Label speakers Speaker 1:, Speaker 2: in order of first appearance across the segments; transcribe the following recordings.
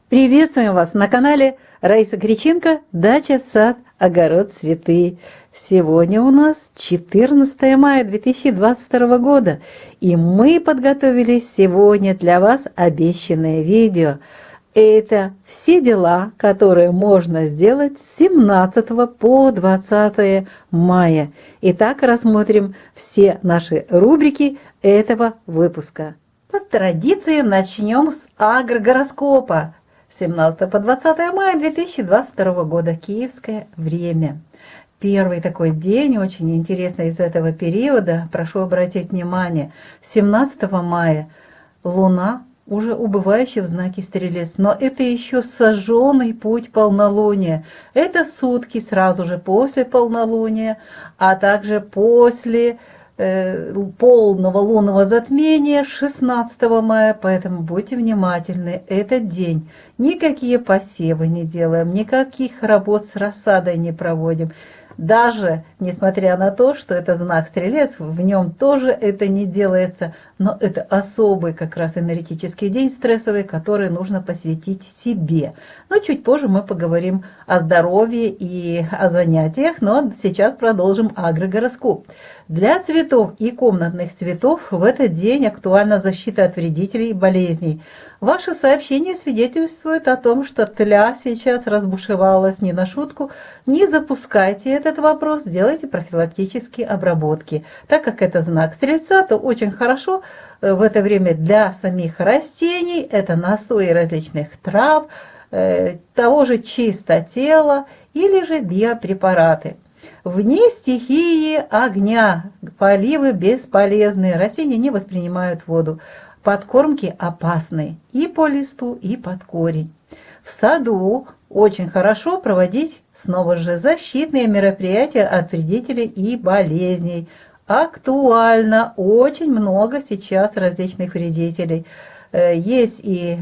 Speaker 1: Приветствуем вас на канале Раиса Греченко «Дача, сад, огород, цветы». Сегодня у нас 14 мая 2022 года, и мы подготовили сегодня для вас обещанное видео. Это все дела, которые можно сделать с 17 по 20 мая. Итак, рассмотрим все наши рубрики этого выпуска. По традиции начнем с агрогороскопа. 17 по 20 мая 2022 года, киевское время. Первый такой день, очень интересный из этого периода, прошу обратить внимание, 17 мая Луна уже убывающая в знаке Стрелец, но это еще сожженный путь полнолуния. Это сутки сразу же после полнолуния, а также после полного лунного затмения 16 мая, поэтому будьте внимательны. Этот день никакие посевы не делаем, никаких работ с рассадой не проводим. Даже несмотря на то, что это знак Стрелец, в нем тоже это не делается, но это особый как раз энергетический день стрессовый, который нужно посвятить себе. Но чуть позже мы поговорим о здоровье и о занятиях, но сейчас продолжим агрогороскоп. Для цветов и комнатных цветов в этот день актуальна защита от вредителей и болезней. Ваши сообщения свидетельствуют о том, что тля сейчас разбушевалась не на шутку. Не запускайте этот вопрос, делайте профилактические обработки. Так как это знак Стрельца, то очень хорошо в это время для самих растений. Это настои различных трав, того же чистотела или же биопрепараты. Вне стихии огня поливы бесполезны, растения не воспринимают воду. Подкормки опасны и по листу, и под корень. В саду очень хорошо проводить снова же защитные мероприятия от вредителей и болезней. Актуально, очень много сейчас различных вредителей. Есть и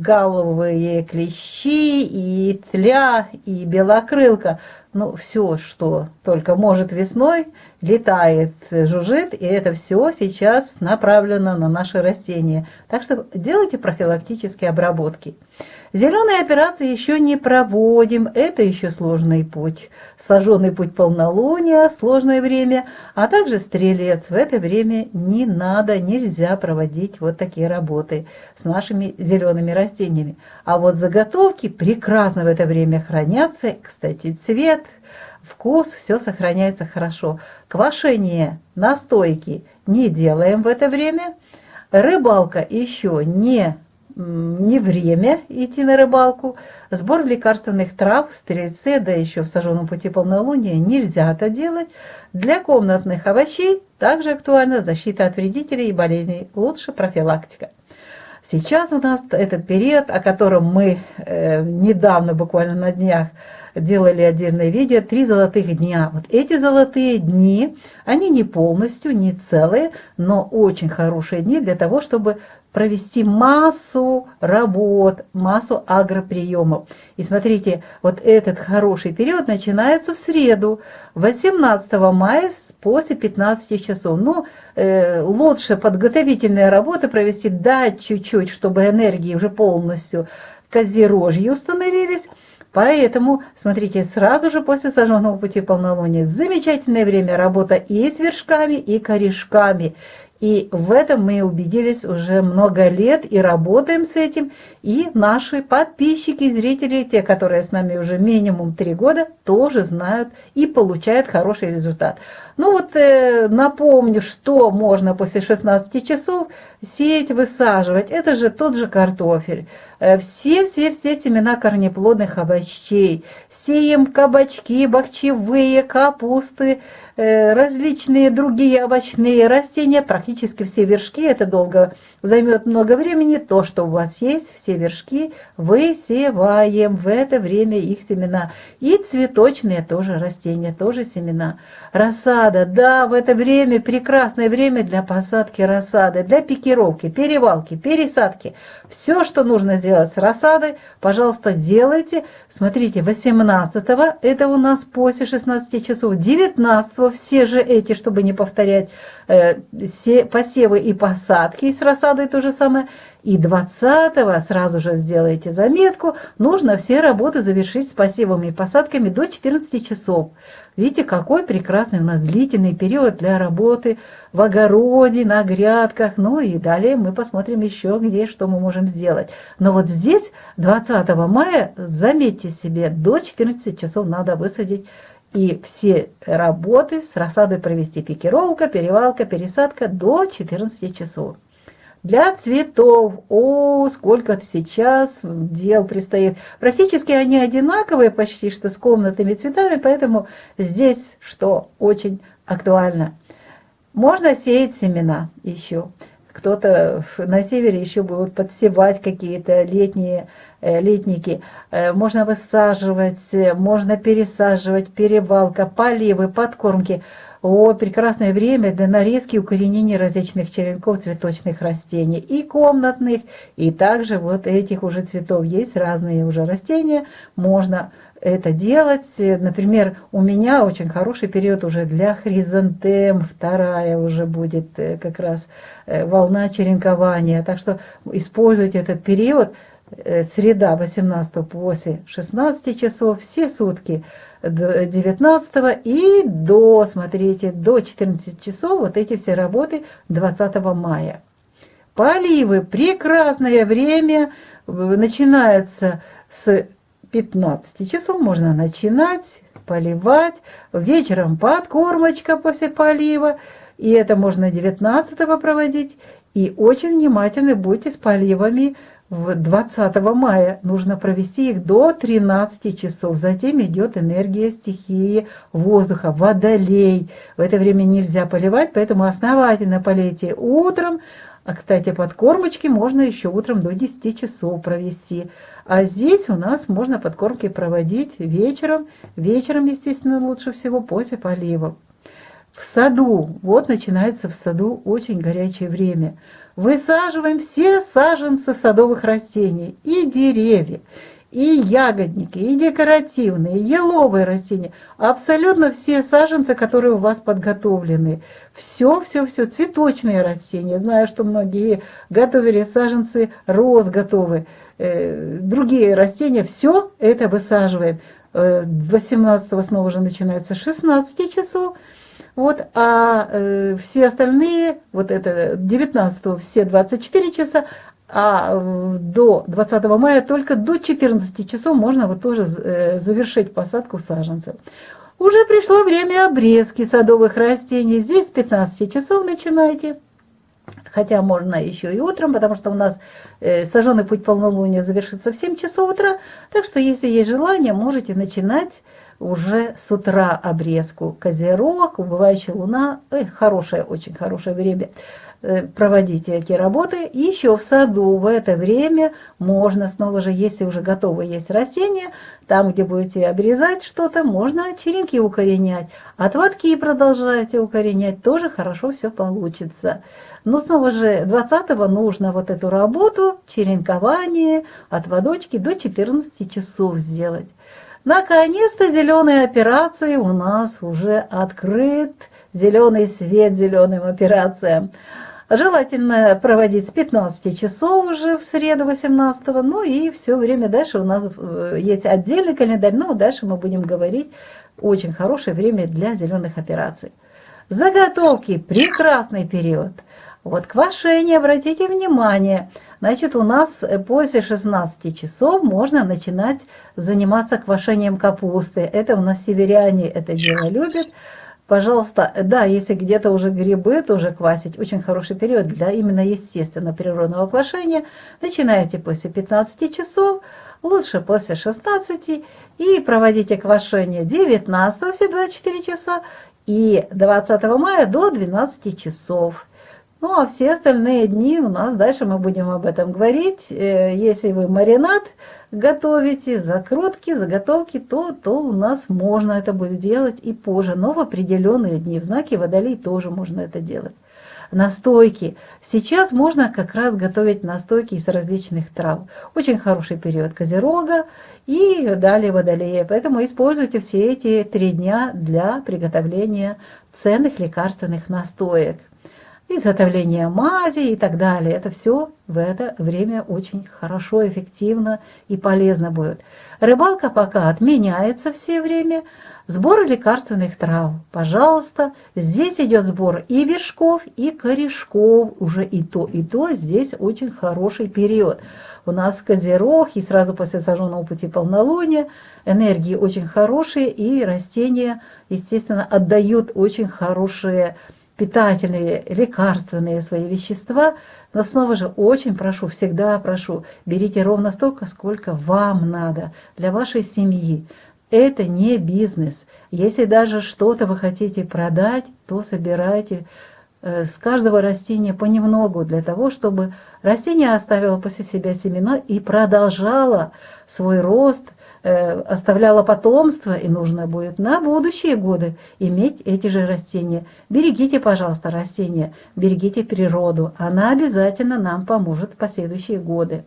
Speaker 1: галловые клещи, и тля, и белокрылка. Ну, все, что только может весной, летает, жужжит, и это все сейчас направлено на наши растения. Так что делайте профилактические обработки. Зеленые операции еще не проводим, это еще сложный путь. Сожженный путь полнолуния, сложное время, а также Стрелец. В это время не надо, нельзя проводить вот такие работы с нашими зелеными растениями. А вот заготовки прекрасно в это время хранятся. Кстати, цвет, вкус, все сохраняется хорошо. Квашение, настойки не делаем в это время. Рыбалка еще не время идти на рыбалку. Сбор лекарственных трав в Стрельце, да еще в сожженном пути полнолуния нельзя это делать. Для комнатных овощей также актуальна защита от вредителей и болезней, лучше профилактика. Сейчас у нас этот период, о котором мы недавно, буквально на днях, делали отдельное видео, 3 золотых дня. Вот эти золотые дни, они не полностью, не целые, но очень хорошие дни для того, чтобы провести массу работ, массу агроприемов. И смотрите, вот этот хороший период начинается в среду, 18 мая после 15 часов. Ну, лучше подготовительные работы провести, дать чуть-чуть, чтобы энергии уже полностью козерожье установились. Поэтому, смотрите, сразу же после сожженного пути полнолуния замечательное время работа и с вершками, и корешками. И в этом мы убедились уже много лет и работаем с этим. И наши подписчики, зрители, те, которые с нами уже минимум 3 года, тоже знают и получают хороший результат. Ну вот напомню, что можно после 16 часов сеять, высаживать. Это же тот же картофель. Все семена корнеплодных овощей. Сеем кабачки, бахчевые, капусты, различные другие овощные растения, практически все вершки. Это долго займет много времени. То, что у вас есть, все вершки высеваем. В это время их семена. И цветочные тоже растения, тоже семена. Рассада, да, в это время прекрасное время для посадки рассады, для пикировки, перевалки, пересадки. Все, что нужно сделать с рассадой, пожалуйста, делайте. Смотрите, 18-го, это у нас после 16 часов, 19-го все же эти, чтобы не повторять, посевы и посадки с рассадой то же самое. И 20-го, сразу же сделайте заметку, нужно все работы завершить с посевами и посадками до 14 часов. Видите, какой прекрасный у нас длительный период для работы в огороде, на грядках. Ну и далее мы посмотрим еще, где что мы можем сделать. Но вот здесь 20 мая, заметьте себе, до 14 часов надо высадить. И все работы с рассадой провести: пикировка, перевалка, пересадка до 14 часов. Для цветов, сколько сейчас дел предстоит. Практически они одинаковые почти что с комнатными цветами, поэтому здесь что очень актуально. Можно сеять семена еще. Кто-то на севере еще будут подсевать какие-то летники. Можно высаживать, можно пересаживать, перевалка, поливы, подкормки. Прекрасное время для нарезки и укоренения различных черенков цветочных растений, и комнатных, и также вот этих уже цветов. Есть разные уже растения, можно это делать. Например, у меня очень хороший период уже для хризантем, вторая уже будет как раз волна черенкования. Так что используйте этот период, среда 18 после 16 часов, все сутки 19 и до 14 часов вот эти все работы 20 мая. Поливы, прекрасное время, начинается с 15 часов, можно начинать поливать, вечером подкормочка после полива, и это можно 19 проводить, и очень внимательны будьте с поливами. 20 мая нужно провести их до 13 часов. Затем идет энергия стихии воздуха, водолей. В это время нельзя поливать, поэтому основательно полейте утром. А, кстати, подкормочки можно еще утром до 10 часов провести. А здесь у нас можно подкормки проводить вечером. Вечером, естественно, лучше всего после поливов. В саду, вот начинается в саду очень горячее время. Высаживаем все саженцы садовых растений, и деревья, и ягодники, и декоративные, и еловые растения. Абсолютно все саженцы, которые у вас подготовлены. Все, цветочные растения. Знаю, что многие готовили саженцы роз готовы. Другие растения, все это высаживаем. 18 снова же начинается 16 часов. Все остальные, вот это 19 все 24 часа, а до 20 мая только до 14 часов можно вот тоже завершить посадку саженцев. Уже пришло время обрезки садовых растений. Здесь с 15 часов начинайте. Хотя можно еще и утром, потому что у нас сожженный путь полнолуния завершится в 7 часов утра. Так что, если есть желание, можете начинать уже с утра обрезку. Козерог, убывающая луна, хорошее, очень хорошее время. Проводите эти работы. И еще в саду в это время можно снова же, если уже готовы есть растения, там, где будете обрезать что-то, можно черенки укоренять. Отводки продолжайте укоренять, тоже хорошо все получится. Но снова же 20-го нужно вот эту работу, черенкование, отводочки до 14 часов сделать. Наконец-то зеленые операции у нас уже открыт. Зеленый свет зеленым операциям. Желательно проводить с 15 часов уже в среду 18-го. Ну и все время дальше у нас есть отдельный календарь. Но дальше мы будем говорить. Очень хорошее время для зеленых операций. Заготовки. Прекрасный период. Вот квашение, обратите внимание. Значит, у нас после 16 часов можно начинать заниматься квашением капусты. Это у нас северяне это дело любят. Пожалуйста, да, если где-то уже грибы, тоже квасить. Очень хороший период для именно естественного природного квашения. Начинаете после 15 часов, лучше после 16. И проводите квашение 19 все 24 часа и 20 мая до 12 часов. Ну, а все остальные дни у нас, дальше мы будем об этом говорить. Если вы маринад готовите, закрутки, заготовки, то у нас можно это будет делать и позже. Но в определенные дни, в знаке Водолей тоже можно это делать. настойки. Сейчас можно как раз готовить настойки из различных трав. Очень хороший период Козерога и далее Водолея. Поэтому используйте все эти 3 дня для приготовления ценных лекарственных настоек. Изготовление мази и так далее. Это все в это время очень хорошо, эффективно и полезно будет. Рыбалка пока отменяется все время. Сбор лекарственных трав. Пожалуйста, здесь идет сбор и вершков, и корешков. Уже и то. Здесь очень хороший период. У нас Козерог, и сразу после сожженного пути полнолуния энергии очень хорошие, и растения, естественно, отдают очень хорошие питательные, лекарственные свои вещества. Но снова же очень прошу, всегда прошу, берите ровно столько, сколько вам надо для вашей семьи. Это не бизнес. Если даже что-то вы хотите продать, то собирайте с каждого растения понемногу, для того, чтобы растение оставило после себя семена и продолжало свой рост, оставляло потомство, и нужно будет на будущие годы иметь эти же растения. Берегите, пожалуйста, растения, берегите природу. Она обязательно нам поможет в последующие годы.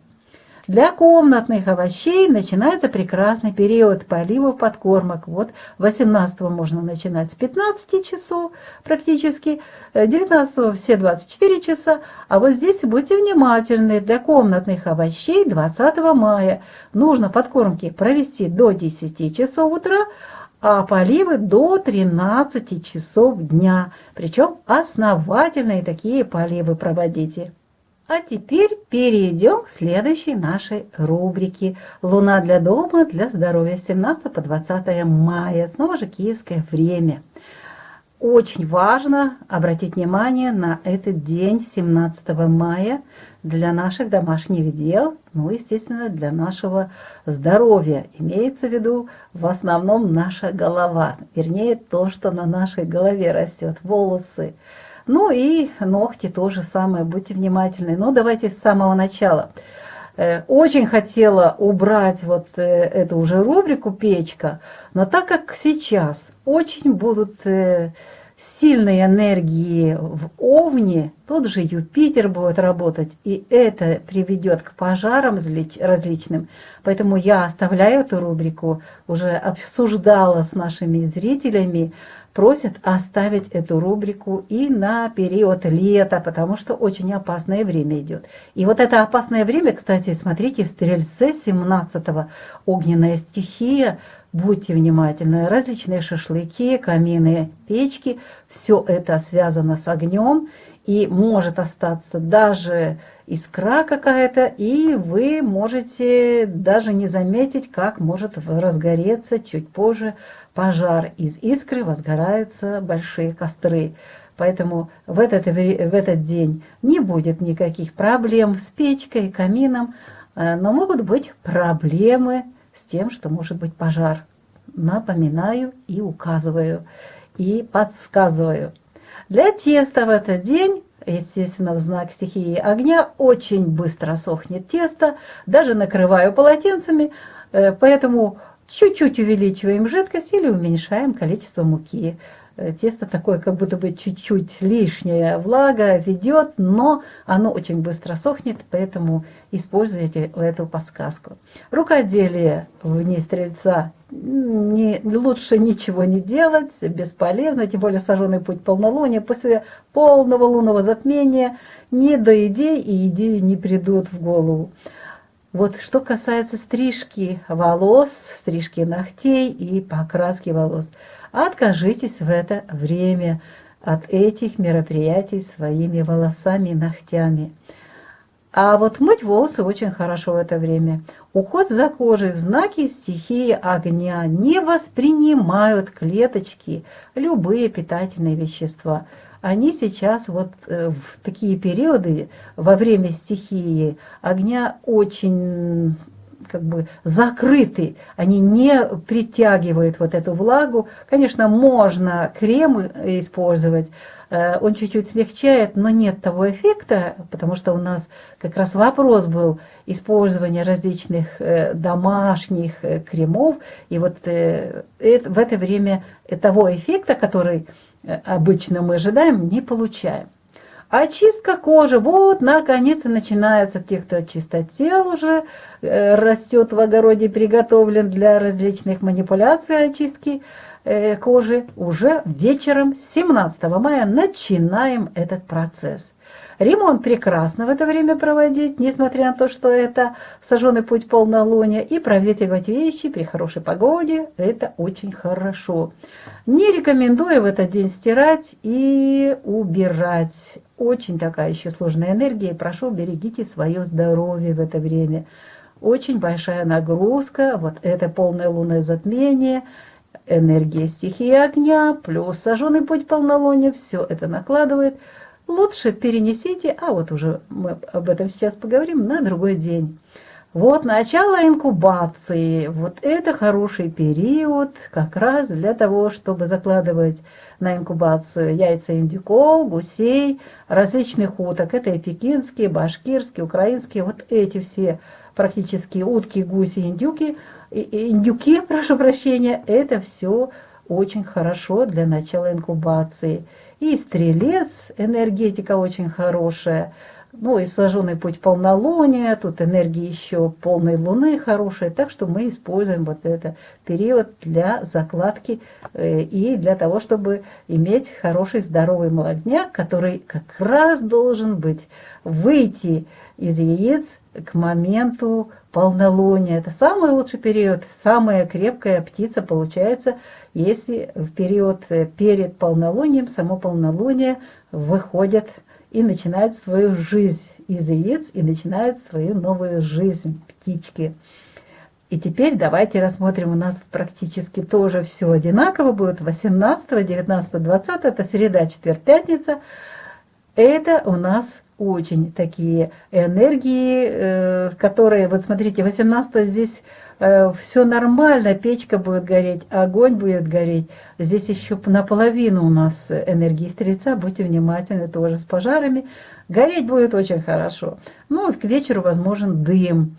Speaker 1: Для комнатных овощей начинается прекрасный период поливов подкормок. Вот 18-го можно начинать с 15 часов практически, 19-го все 24 часа. А вот здесь будьте внимательны, для комнатных овощей 20 мая нужно подкормки провести до 10 часов утра, а поливы до 13 часов дня. Причем основательные такие поливы проводите. А теперь перейдем к следующей нашей рубрике «Луна для дома, для здоровья» с 17 по 20 мая. Снова же киевское время. Очень важно обратить внимание на этот день, 17 мая, для наших домашних дел, ну, естественно, для нашего здоровья. Имеется в виду в основном наша голова, вернее, то, что на нашей голове растет, волосы. Ну и ногти тоже самое, будьте внимательны. Но давайте с самого начала. Очень хотела убрать вот эту уже рубрику «Печка», но так как сейчас очень будут сильные энергии в Овне, тот же Юпитер будет работать, и это приведет к пожарам различным. Поэтому я оставляю эту рубрику, уже обсуждала с нашими зрителями, просят оставить эту рубрику и на период лета, потому что очень опасное время идет. И вот это опасное время, кстати, смотрите, в Стрельце 17-го огненная стихия, будьте внимательны, различные шашлыки, камины, печки, все это связано с огнем, и может остаться даже искра какая-то, и вы можете даже не заметить, как может разгореться чуть позже пожар. Из искры возгораются большие костры. Поэтому в этот день не будет никаких проблем с печкой, камином, но могут быть проблемы с тем, что может быть пожар. Напоминаю и указываю, и подсказываю. Для теста в этот день, естественно, в знак стихии огня, очень быстро сохнет тесто, даже накрываю полотенцами, поэтому чуть-чуть увеличиваем жидкость или уменьшаем количество муки. Тесто такое, как будто бы чуть-чуть лишняя влага ведет, но оно очень быстро сохнет, поэтому используйте эту подсказку. Рукоделие вне Стрельца лучше ничего не делать, бесполезно, тем более сожженный путь полнолуния. После полного лунного затмения не до идей, и идеи не придут в голову. Вот что касается стрижки волос, стрижки ногтей и покраски волос, откажитесь в это время от этих мероприятий своими волосами и ногтями. А вот мыть волосы очень хорошо в это время. Уход за кожей в знаке стихии огня не воспринимают клеточки любые питательные вещества. Они сейчас вот в такие периоды во время стихии огня очень как бы закрыты, они не притягивают вот эту влагу. Конечно, можно крем использовать, он чуть-чуть смягчает, но нет того эффекта, потому что у нас как раз вопрос был использования различных домашних кремов, и вот в это время того эффекта, который обычно мы ожидаем, не получаем. Очистка кожи. Вот, наконец-то начинается. Те, кто чистотел уже, растет в огороде, приготовлен для различных манипуляций очистки кожи. Уже вечером 17 мая начинаем этот процесс. Ремонт прекрасно в это время проводить, несмотря на то, что это сожженный путь полнолуния, и проветривать вещи при хорошей погоде, это очень хорошо. Не рекомендую в этот день стирать и убирать. Очень такая еще сложная энергия, и прошу, берегите свое здоровье в это время. Очень большая нагрузка, вот это полное лунное затмение, энергия стихии огня, плюс сожженный путь полнолуния, все это накладывает. Лучше перенесите, а вот уже мы об этом сейчас поговорим, на другой день. Вот начало инкубации. Вот это хороший период как раз для того, чтобы закладывать на инкубацию яйца индюков, гусей, различных уток. Это и пекинские, башкирские, украинские. Вот эти все практически утки, гуси, индюки, прошу прощения, это все очень хорошо для начала инкубации. И стрелец, энергетика очень хорошая. Ну и сожженный путь полнолуния, тут энергия еще полной луны хорошая. Так что мы используем вот этот период для закладки и для того, чтобы иметь хороший здоровый молодняк, который как раз должен быть выйти из яиц к моменту полнолуния. Это самый лучший период, самая крепкая птица получается, если в период перед полнолунием, само полнолуние выходит и начинает свою жизнь из яиц, и начинает свою новую жизнь птички. И теперь давайте рассмотрим, у нас практически тоже все одинаково будет. 18, 19, 20, это среда, четверг, пятница. Это у нас очень такие энергии, которые, вот смотрите, 18 здесь все нормально, печка будет гореть, огонь будет гореть. Здесь еще наполовину у нас энергии стрельца, будьте внимательны тоже с пожарами. Гореть будет очень хорошо. Ну, к вечеру возможен дым.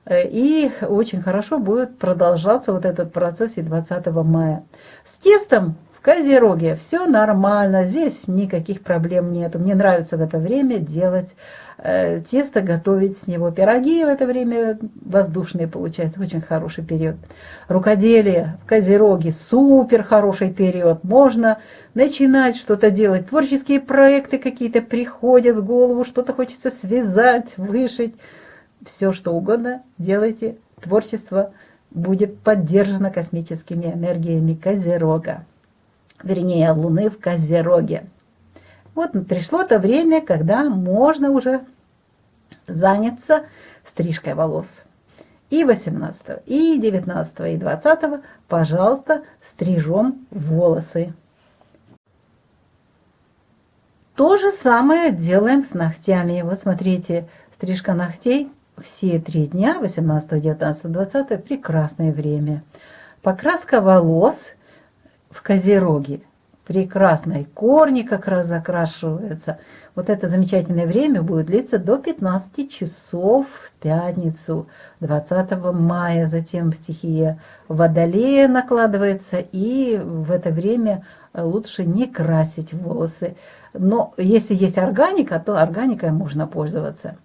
Speaker 1: И очень хорошо будет продолжаться вот этот процесс и 20 мая. С тестом в Козероге все нормально, здесь никаких проблем нет. Мне нравится в это время делать тесто, готовить с него пироги. В это время воздушные получается, очень хороший период. Рукоделие в Козероге супер хороший период. Можно начинать что-то делать. Творческие проекты какие-то приходят в голову, что-то хочется связать, вышить. Все что угодно делайте. Творчество будет поддержано космическими энергиями Козерога. Вернее, Луны в Козероге. Вот пришло то время, когда можно уже заняться стрижкой волос. И 18, и 19, и 20, пожалуйста, стрижем волосы. То же самое делаем с ногтями. Вот смотрите, стрижка ногтей все 3 дня, 18, 19, 20, прекрасное время. Покраска волос в Козероге. Прекрасные корни как раз закрашиваются. Вот это замечательное время будет длиться до 15 часов в пятницу, 20 мая. Затем стихия Водолея накладывается, и в это время лучше не красить волосы. Но если есть органика, то органикой можно пользоваться.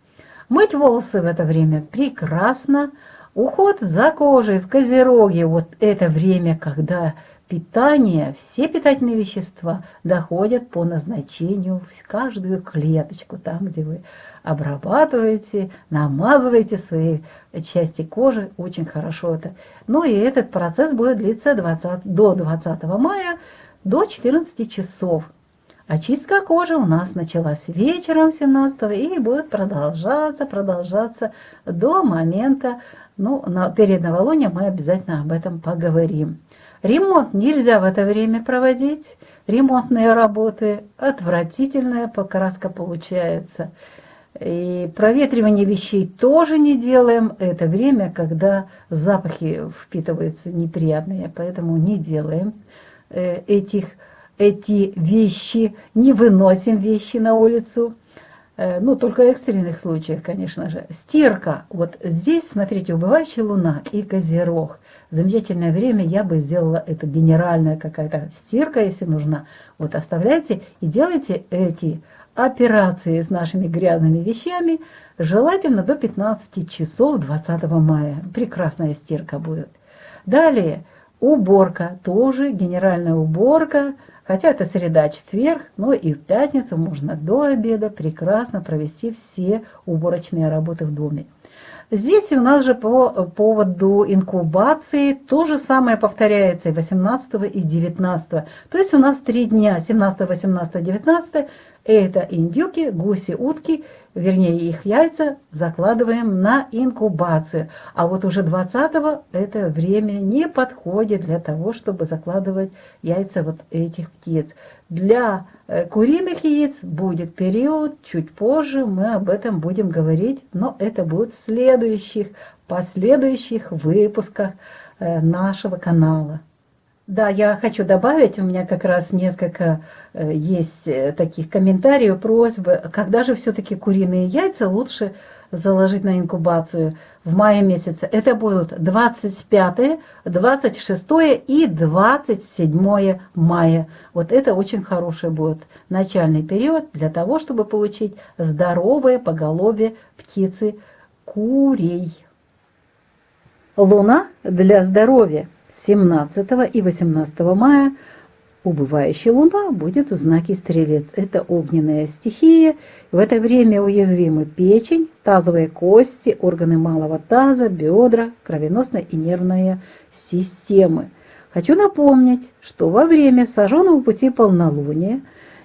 Speaker 1: Мыть волосы в это время прекрасно. Уход за кожей в Козероге. Вот это время, когда питание, все питательные вещества доходят по назначению в каждую клеточку, там, где вы обрабатываете, намазываете свои части кожи, очень хорошо это. Ну и этот процесс будет длиться до 20 мая, до 14 часов. Очистка кожи у нас началась вечером 17 и будет продолжаться до момента, перед новолунием мы обязательно об этом поговорим. Ремонт нельзя в это время проводить. Ремонтные работы, отвратительная покраска получается. И проветривание вещей тоже не делаем. Это время, когда запахи впитываются неприятные, поэтому не делаем эти вещи, не выносим вещи на улицу. Только в экстренных случаях, конечно же. Стирка. Вот здесь, смотрите, убывающая луна и Козерог. Замечательное время, я бы сделала это генеральная какая-то стирка, если нужна. Вот оставляйте и делайте эти операции с нашими грязными вещами желательно до 15 часов 20 мая. Прекрасная стирка будет. Далее уборка, тоже генеральная уборка, хотя это среда-четверг, но и в пятницу можно до обеда прекрасно провести все уборочные работы в доме. Здесь у нас же по поводу инкубации то же самое повторяется и 18 и 19. То есть у нас 3 дня, 17, 18, 19, это индюки, гуси, утки, вернее их яйца закладываем на инкубацию. А вот уже 20 это время не подходит для того, чтобы закладывать яйца вот этих птиц. Для куриных яиц будет период, чуть позже мы об этом будем говорить, но это будет в последующих выпусках нашего канала. Да, я хочу добавить, у меня как раз несколько есть таких комментариев, просьбы, когда же все-таки куриные яйца лучше заложить на инкубацию в мае месяце. Это будут 25, 26 и 27 мая. Вот это очень хороший будет начальный период для того, чтобы получить здоровое поголовье птицы курей. Луна для здоровья 17 и 18 мая. Убывающая луна будет в знаке Стрелец. Это огненная стихия. В это время уязвимы печень, тазовые кости, органы малого таза, бедра, кровеносная и нервная системы. Хочу напомнить, что во время сожженного пути полнолуния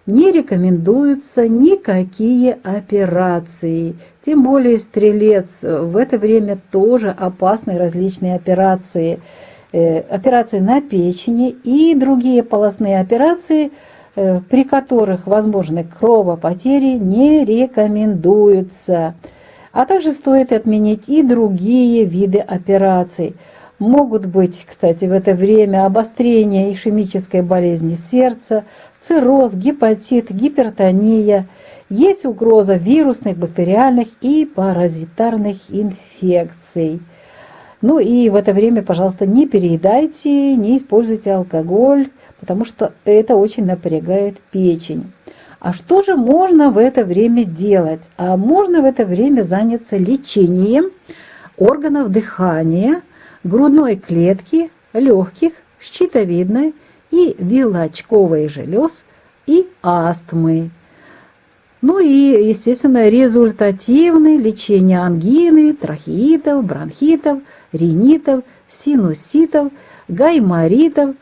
Speaker 1: не рекомендуются никакие операции. Тем более Стрелец в это время тоже опасны различные операции. Операции на печени и другие полостные операции, при которых возможны кровопотери, не рекомендуются. А также стоит отменить и другие виды операций. Могут быть, кстати, в это время обострение ишемической болезни сердца, цирроз, гепатит, гипертония. Есть угроза вирусных, бактериальных и паразитарных инфекций. Ну и в это время, пожалуйста, не переедайте, не используйте алкоголь, потому что это очень напрягает печень. А что же можно в это время делать? А можно в это время заняться лечением органов дыхания, грудной клетки, легких, щитовидной и вилочковой желез и астмы. Ну и, естественно, результативное лечение ангины, трахеитов, бронхитов, ринитов, синуситов, гайморитов,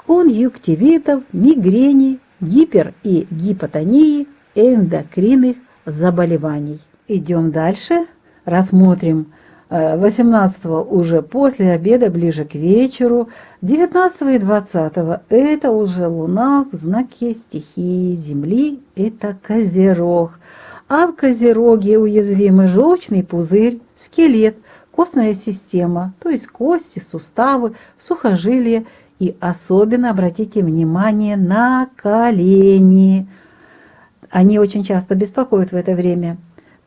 Speaker 1: конъюнктивитов, мигрени, гипер- и гипотонии, эндокринных заболеваний. Идем дальше, рассмотрим 18 уже после обеда, ближе к вечеру, 19 и 20 это уже Луна в знаке стихии Земли, это Козерог. А в Козероге уязвимы желчный пузырь, скелет, костная система, то есть кости, суставы, сухожилия. И особенно обратите внимание на колени. Они очень часто беспокоят в это время.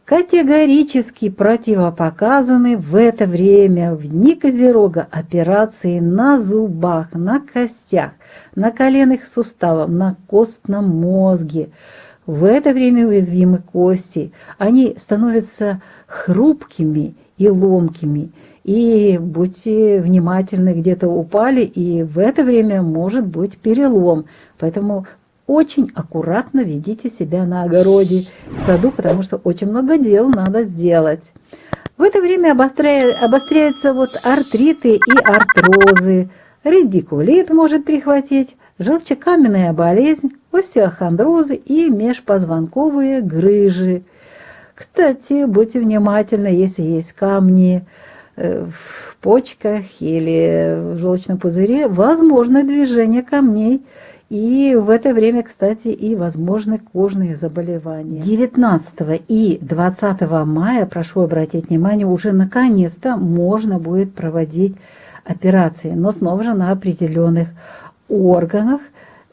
Speaker 1: Категорически противопоказаны в это время, в дни Козерога, операции на зубах, на костях, на коленных суставах, на костном мозге. В это время уязвимы кости. Они становятся хрупкими и ломкими. И будьте внимательны, где-то упали, и в это время может быть перелом. Поэтому очень аккуратно ведите себя на огороде, в саду, потому что очень много дел надо сделать. В это время обостряются вот артриты и артрозы, радикулит может прихватить, желчекаменная болезнь, остеохондрозы и межпозвонковые грыжи. Кстати, будьте внимательны, если есть камни в почках или в желчном пузыре, возможно движение камней. И в это время, кстати, и возможны кожные заболевания. 19 и 20 мая, прошу обратить внимание, уже наконец-то можно будет проводить операции, но снова же на определенных органах.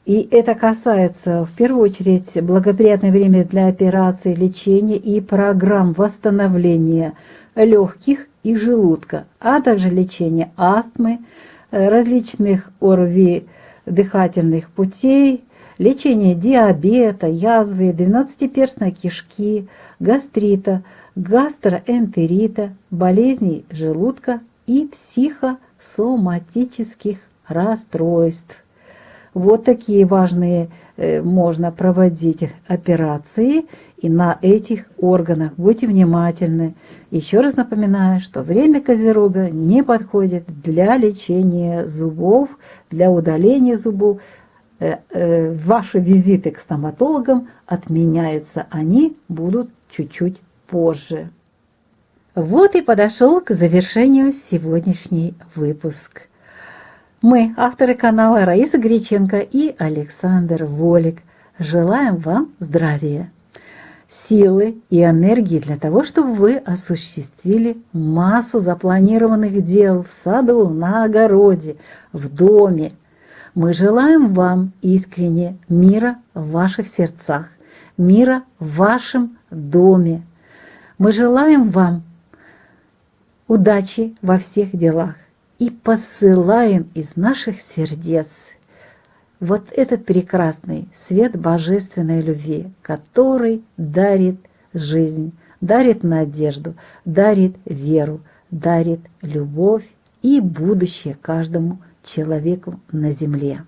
Speaker 1: И это касается, в первую очередь, благоприятное время для операций, лечения и программ восстановления легких и желудка, а также лечения астмы, различных ОРВИ, дыхательных путей, лечение диабета, язвы, двенадцатиперстной кишки, гастрита, гастроэнтерита, болезней желудка и психосоматических расстройств. Вот такие важные можно проводить операции и на этих органах. Будьте внимательны. Еще раз напоминаю, что время Козерога не подходит для лечения зубов, для удаления зубов. Ваши визиты к стоматологам отменяются. Они будут чуть-чуть позже. Вот и подошел к завершению сегодняшний выпуск. Мы, авторы канала Раиса Греченко и Александр Волик, желаем вам здравия, силы и энергии для того, чтобы вы осуществили массу запланированных дел в саду, на огороде, в доме. Мы желаем вам искренне мира в ваших сердцах, мира в вашем доме. Мы желаем вам удачи во всех делах и посылаем из наших сердец вот этот прекрасный свет божественной любви, который дарит жизнь, дарит надежду, дарит веру, дарит любовь и будущее каждому человеку на земле.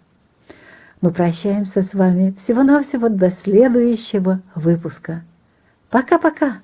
Speaker 1: Мы прощаемся с вами всего-навсего до следующего выпуска. Пока-пока!